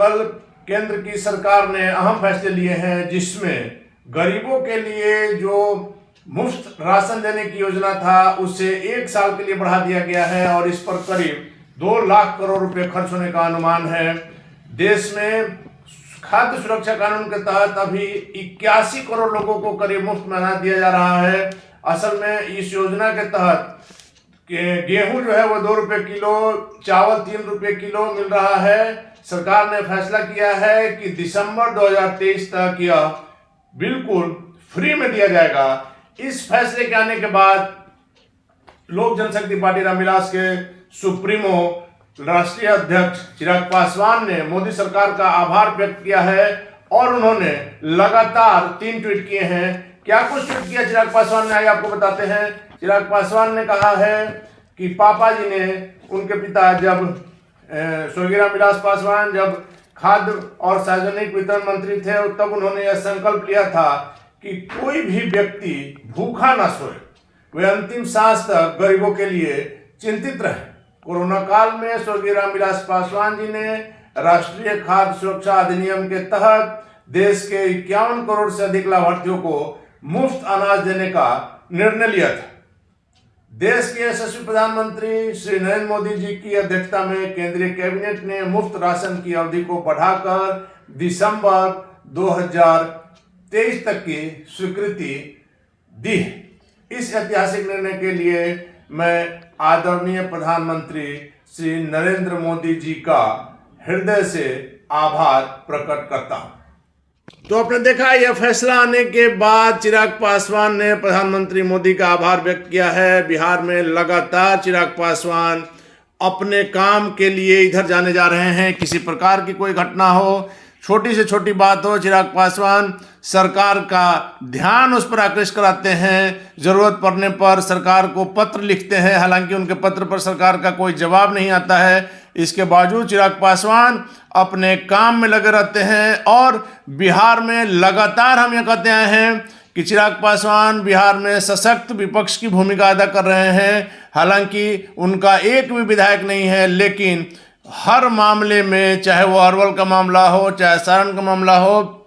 कल केंद्र की सरकार ने अहम फैसले लिए हैं, जिसमें गरीबों के लिए जो मुफ्त राशन देने की योजना था उसे 1 साल के लिए बढ़ा दिया गया है और इस पर करीब 2 लाख करोड़ रुपए खर्च होने का अनुमान है। देश में खाद्य सुरक्षा कानून के तहत अभी 81 करोड़ लोगों को करीब मुफ्त में अनाज दिया जा रहा है। असल में इस योजना के तहत गेहूं जो है वो 2 रुपए किलो, चावल 3 रुपए किलो मिल रहा है। सरकार ने फैसला किया है कि दिसंबर 2023 तक यह बिल्कुल फ्री में दिया जाएगा। इस फैसले के आने के बाद लोक जनशक्ति पार्टी रामविलास के सुप्रीमो राष्ट्रीय अध्यक्ष चिराग पासवान ने मोदी सरकार का आभार व्यक्त किया है और उन्होंने लगातार 3 ट्वीट किए हैं। क्या कुछ ट्वीट किया चिराग पासवान ने, आइए आपको बताते हैं। चिराग पासवान ने कहा है कि पापा जी ने, उनके पिता जब स्वर्गीय रामविलास पासवान जब खाद्य और सार्वजनिक वितरण मंत्री थे तब उन्होंने यह संकल्प लिया था कि कोई भी व्यक्ति भूखा ना सोए, वे अंतिम सांस तक गरीबों के लिए चिंतित रहे। कोरोना काल में स्वर्गीय रामविलास पासवान जी ने राष्ट्रीय खाद्य सुरक्षा अधिनियम के तहत देश के 51 करोड़ से अधिक लाभार्थियों को मुफ्त अनाज देने का निर्णय लिया था। देश के यशस्वी प्रधानमंत्री श्री नरेंद्र मोदी जी की अध्यक्षता में केंद्रीय कैबिनेट ने मुफ्त राशन की अवधि को बढ़ाकर दिसंबर 2023 तक की स्वीकृति दी। इस ऐतिहासिक निर्णय के लिए मैं आदरणीय प्रधानमंत्री श्री नरेंद्र मोदी जी का हृदय से आभार प्रकट करता हूं। तो आपने देखा, यह फैसला आने के बाद चिराग पासवान ने प्रधानमंत्री मोदी का आभार व्यक्त किया है। बिहार में लगातार चिराग पासवान अपने काम के लिए इधर जाने जा रहे हैं। किसी प्रकार की कोई घटना हो, छोटी से छोटी बात हो, चिराग पासवान सरकार का ध्यान उस पर आकृष्ट कराते हैं। जरूरत पड़ने पर सरकार को पत्र लिखते हैं, हालांकि उनके पत्र पर सरकार का कोई जवाब नहीं आता है। इसके बावजूद चिराग पासवान अपने काम में लगे रहते हैं और बिहार में लगातार हम यह कहते आए हैं कि चिराग पासवान बिहार में सशक्त विपक्ष की भूमिका अदा कर रहे हैं। हालांकि उनका एक भी विधायक नहीं है, लेकिन हर मामले में, चाहे वो अरवल का मामला हो, चाहे सारण का मामला हो,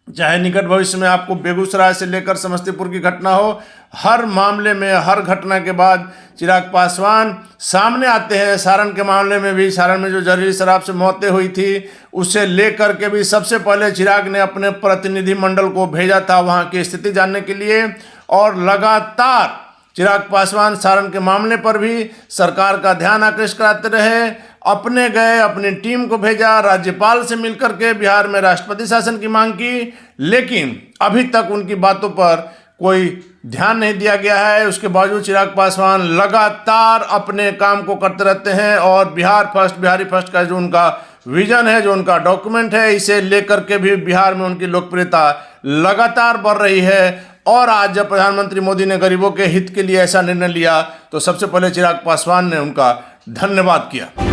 चाहे निकट भविष्य में आपको बेगूसराय से लेकर समस्तीपुर की घटना हो, हर मामले में, हर घटना के बाद चिराग पासवान सामने आते हैं। सारण के मामले में भी, सारण में जो जहरीली शराब से मौतें हुई थी उसे लेकर के भी सबसे पहले चिराग ने अपने प्रतिनिधिमंडल को भेजा था वहाँ की स्थिति जानने के लिए। और लगातार चिराग पासवान सारण के मामले पर भी सरकार का ध्यान आकृष्ट कराते रहे। अपने गए, अपनी टीम को भेजा, राज्यपाल से मिलकर के बिहार में राष्ट्रपति शासन की मांग की, लेकिन अभी तक उनकी बातों पर कोई ध्यान नहीं दिया गया है। उसके बावजूद चिराग पासवान लगातार अपने काम को करते रहते हैं और बिहार फर्स्ट, बिहारी फर्स्ट का जो उनका विजन है, जो उनका डॉक्यूमेंट है, इसे लेकर के भी बिहार में उनकी लोकप्रियता लगातार बढ़ रही है। और आज जब प्रधानमंत्री मोदी ने गरीबों के हित के लिए ऐसा निर्णय लिया तो सबसे पहले चिराग पासवान ने उनका धन्यवाद किया।